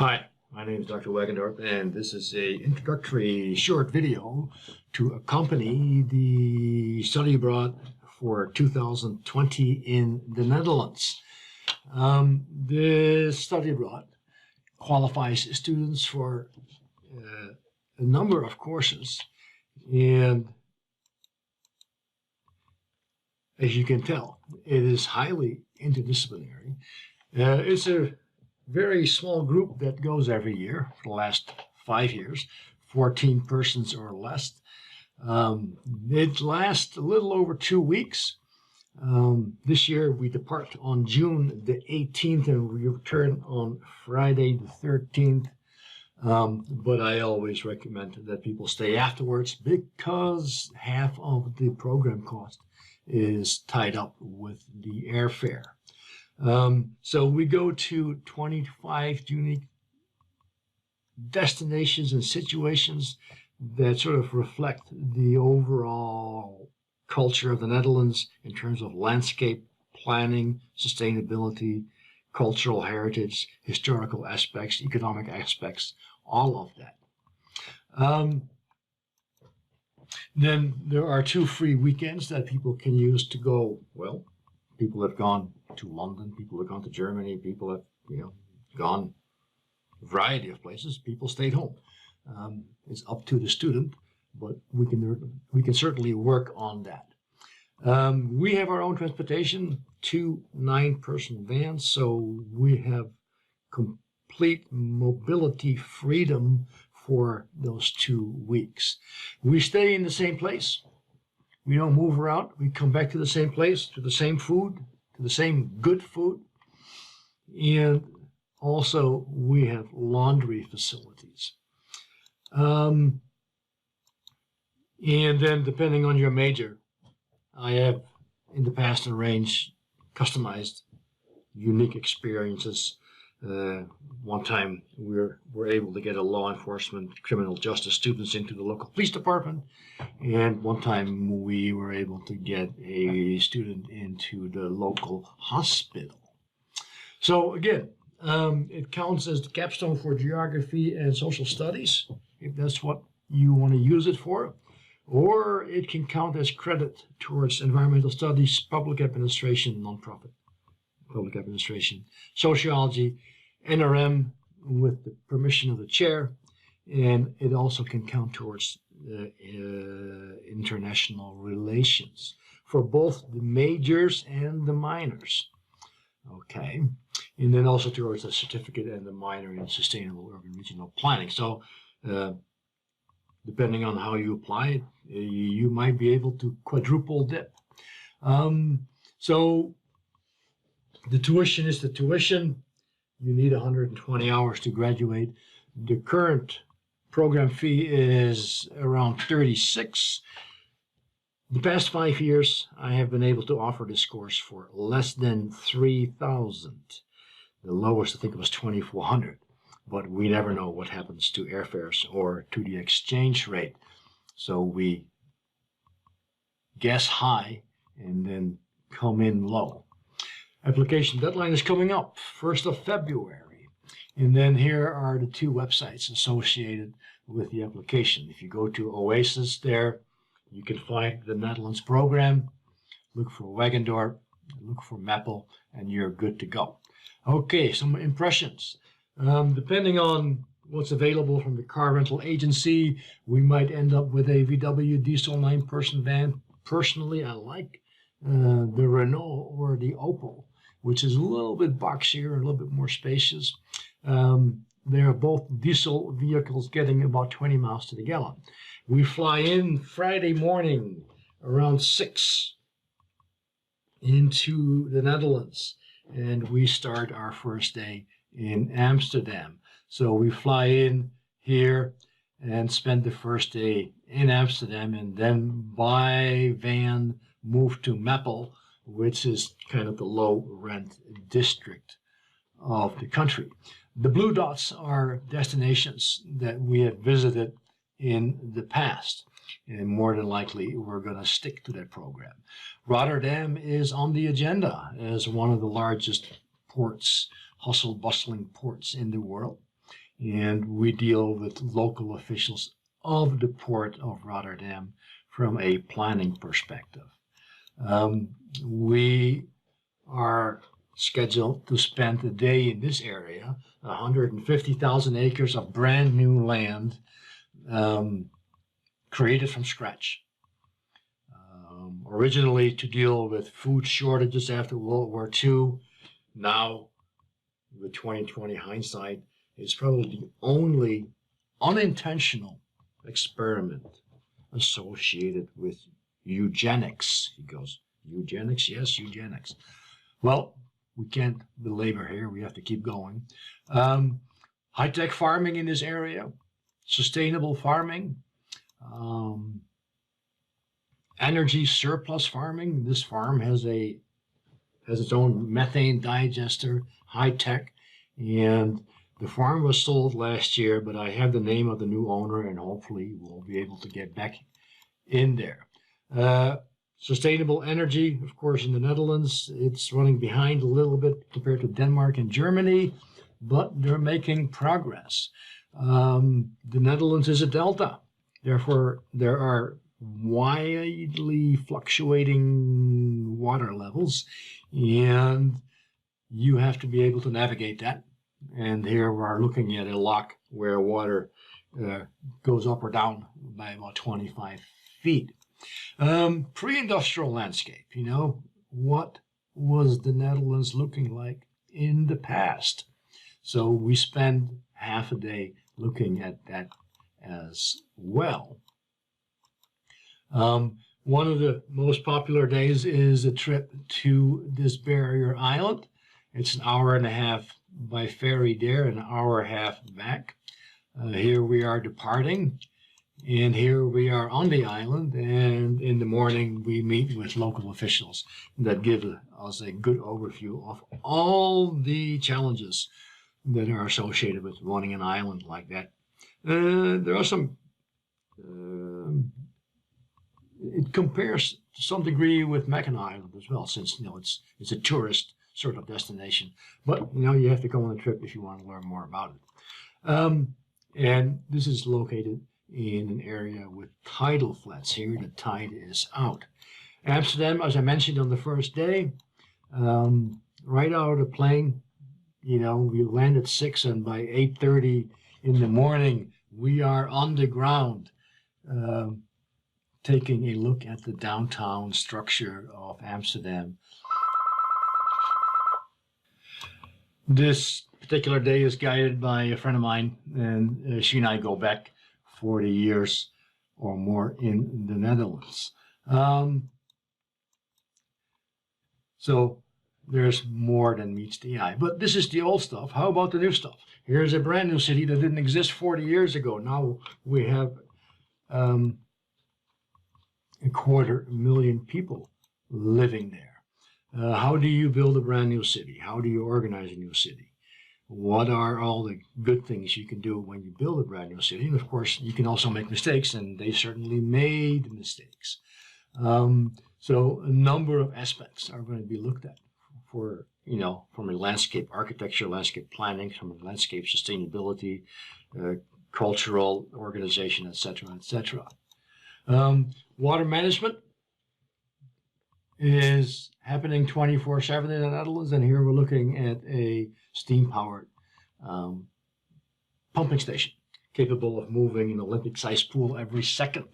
Hi, my name is Dr. Wagendorp, and this is a introductory short video to accompany the study abroad for 2020 in the Netherlands. This study abroad qualifies students for a number of courses, and as you can tell, it is highly interdisciplinary. It's a very small group that goes every year for the last 5 years, 14 persons or less. It lasts a little over 2 weeks. This year we depart on June the 18th and we return on Friday the 13th. But I always recommend that people stay afterwards because half of the program cost is tied up with the airfare. So we go to 25 unique destinations and situations that sort of reflect the overall culture of the Netherlands in terms of landscape planning, sustainability, cultural heritage, historical aspects, economic aspects, all of that. Then there are 2 free weekends that people can use to go. Well, people have gone to London, people have gone to Germany, people have, gone a variety of places. People stayed home. It's up to the student, but we can certainly work on that. We have our own transportation, 2 9-person vans, so we have complete mobility freedom for those 2 weeks. We stay in the same place. We don't move around. We come back to the same place, to the same food, to the same good food. And also we have laundry facilities. And then depending on your major, I have in the past arranged customized unique experiences. One time we were able to get a law enforcement criminal justice students into the local police department, and one time we were able to get a student into the local hospital. So again, it counts as the capstone for geography and social studies, if that's what you want to use it for, or it can count as credit towards environmental studies, public administration, nonprofit public administration, sociology, NRM with the permission of the chair, and it also can count towards international relations for both the majors and the minors. Okay, and then also towards the certificate and the minor in sustainable urban regional planning. So depending on how you apply it, you might be able to quadruple dip. So the tuition is the tuition. You need 120 hours to graduate. The current program fee is around 36. The past 5 years, I have been able to offer this course for less than 3,000. The lowest, I think, was 2,400. But we never know what happens to airfares or to the exchange rate. So we guess high and then come in low. Application deadline is coming up, 1st of February. And then here are the 2 websites associated with the application. If you go to Oasis there, you can find the Netherlands program, look for Wagendorp, look for Meppel, and you're good to go. Okay, some impressions. Depending on what's available from the car rental agency, we might end up with a VW diesel 9-person van. Personally, I like the Renault or the Opel, which is a little bit boxier, a little bit more spacious. They are both diesel vehicles getting about 20 miles to the gallon. We fly in Friday morning around 6 into the Netherlands, and we start our first day in Amsterdam. So we fly in here and spend the first day in Amsterdam, and then by van move to Meppel, which is kind of the low rent district of the country. The blue dots are destinations that we have visited in the past, and more than likely we're going to stick to that program. Rotterdam is on the agenda as one of the largest ports, hustle bustling ports in the world. and we deal with local officials of the Port of Rotterdam from a planning perspective. We are scheduled to spend a day in this area, 150,000 acres of brand new land created from scratch. Originally to deal with food shortages after World War II. Now, with 2020 hindsight, it's probably the only unintentional experiment associated with eugenics. He goes, eugenics? Yes, eugenics. Well, we can't belabor here. We have to keep going. High-tech farming in this area, sustainable farming, energy surplus farming. This farm has its own methane digester, high-tech, and the farm was sold last year, but I have the name of the new owner, and hopefully we'll be able to get back in there. Sustainable energy, of course, in the Netherlands, it's running behind a little bit compared to Denmark and Germany, but they're making progress. The Netherlands is a delta. Therefore, there are widely fluctuating water levels, and you have to be able to navigate that. And here we are looking at a lock where water goes up or down by about 25 feet. Pre-industrial landscape, what was the Netherlands looking like in the past? So we spend half a day looking at that as well. One of the most popular days is a trip to this barrier island. It's an hour and a half by ferry there, an hour and a half back. Here we are departing, and here we are on the island, and in the morning we meet with local officials that give us a good overview of all the challenges that are associated with running an island like that. There are some, it compares to some degree with Mackinac Island as well, since it's a tourist sort of destination. But you have to go on a trip if you want to learn more about it. And this is located in an area with tidal flats. Here the tide is out. Amsterdam, as I mentioned on the first day, right out of the plane, we land at 6, and by 8:30 in the morning we are on the ground, taking a look at the downtown structure of Amsterdam. This particular day is guided by a friend of mine, and she and I go back 40 years or more in the Netherlands. So there's more than meets the eye. But this is the old stuff. How about the new stuff? Here's a brand new city that didn't exist 40 years ago. Now we have 250,000 people living there. How do you build a brand new city? How do you organize a new city? What are all the good things you can do when you build a brand new city? And of course, you can also make mistakes, and they certainly made mistakes. So a number of aspects are going to be looked at for, from a landscape architecture, landscape planning, from a landscape sustainability, cultural organization, etc., etc. Water management is happening 24/7 in the Netherlands, and here we're looking at a steam-powered pumping station capable of moving an Olympic-sized pool every second.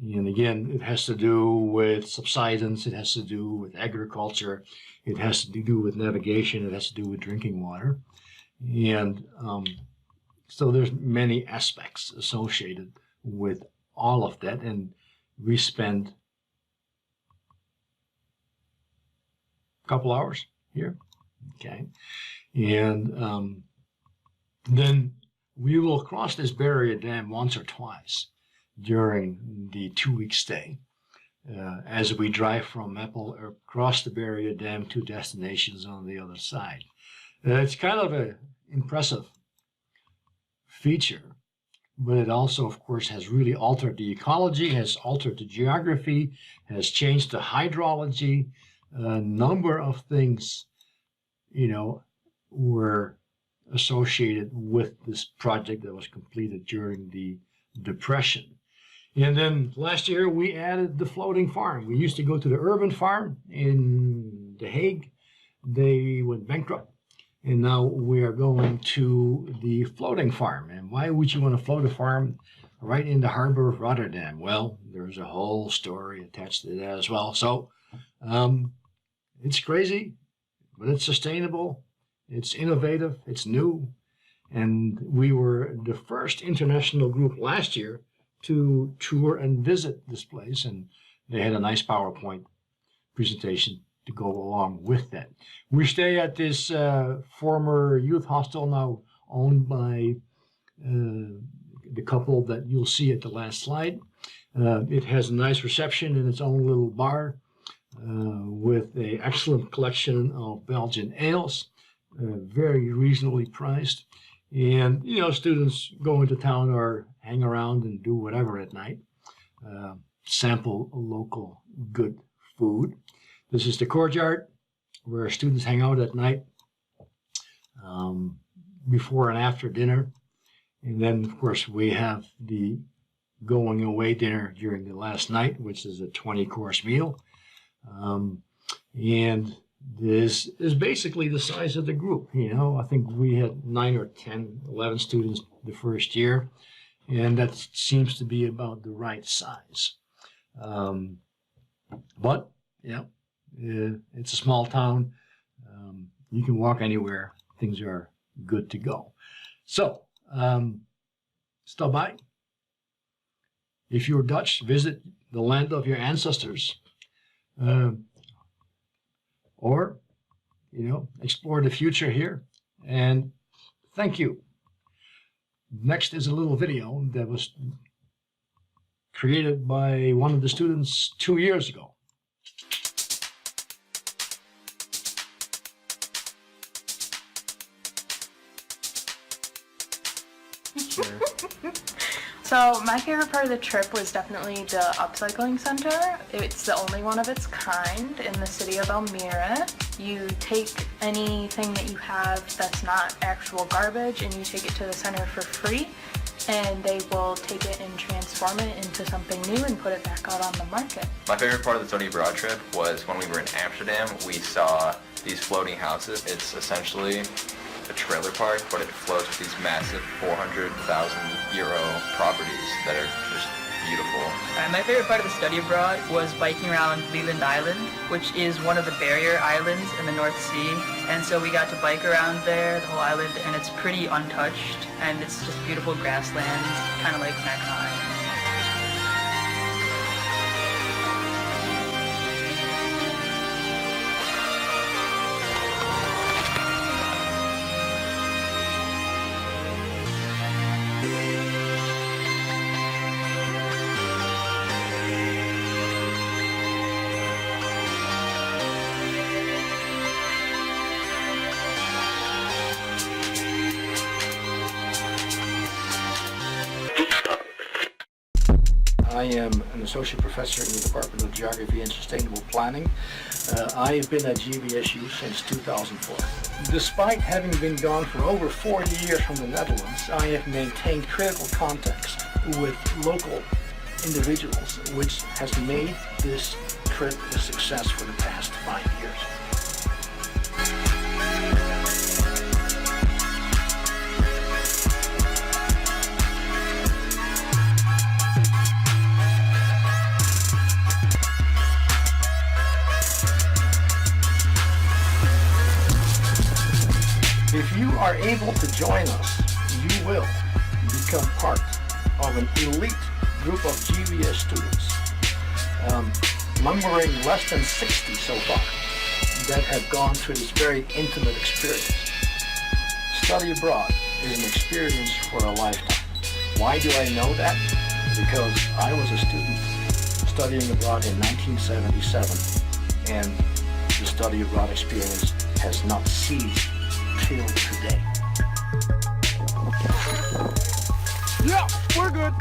And again, it has to do with subsidence, it has to do with agriculture, it has to do with navigation, it has to do with drinking water. And so there's many aspects associated with all of that, and we spend a couple hours here, okay? And then we will cross this barrier dam once or twice during the 2-week stay as we drive from Meppel across the barrier dam to destinations on the other side. It's kind of an impressive feature, but it also, of course, has really altered the ecology, has altered the geography, has changed the hydrology. A number of things, were associated with this project that was completed during the Depression. And then last year we added the floating farm. We used to go to the urban farm in The Hague. They went bankrupt. And now we are going to the floating farm. And why would you want to float a farm right in the harbor of Rotterdam? Well, there's a whole story attached to that as well. So it's crazy, but it's sustainable, it's innovative, it's new. And we were the first international group last year to tour and visit this place. And they had a nice PowerPoint presentation to go along with that. We stay at this former youth hostel, now owned by the couple that you'll see at the last slide. It has a nice reception in its own little bar with an excellent collection of Belgian ales, very reasonably priced. And, you know, students go into town or hang around and do whatever at night, sample local good food. This is the courtyard where students hang out at night, before and after dinner. And then, of course, we have the going away dinner during the last night, which is a 20-course meal. And this is basically the size of the group. You know, I think we had 9 or 10, 11 students the first year, and that seems to be about the right size. But, yeah. It's a small town. You can walk anywhere. Things are good to go. So, stop by. If you're Dutch, visit the land of your ancestors. Or, you know, explore the future here. And thank you. Next is a little video that was created by one of the students 2 years ago. Sure. So my favorite part of the trip was definitely the upcycling center. It's the only one of its kind in the city of Almere. You take anything that you have that's not actual garbage and you take it to the center for free, and they will take it and transform it into something new and put it back out on the market. My favorite part of the Study Abroad trip was when we were in Amsterdam. We saw these floating houses. It's essentially a trailer park, but it floats with these massive 400,000 euro properties that are just beautiful. My favorite part of the study abroad was biking around Leland Island, which is one of the barrier islands in the North Sea. And so we got to bike around there, the whole island, and it's pretty untouched, and it's just beautiful grassland, kind of like Macau. I am an associate professor in the Department of Geography and Sustainable Planning. I have been at GVSU since 2004. Despite having been gone for over 40 years from the Netherlands, I have maintained critical contacts with local individuals, which has made this trip a success for the past 5 years. If you are able to join us, you will become part of an elite group of GVS students, numbering less than 60 so far, that have gone through this very intimate experience. Study abroad is an experience for a lifetime. Why do I know that? Because I was a student studying abroad in 1977, and the study abroad experience has not ceased till today. Yeah, we're good.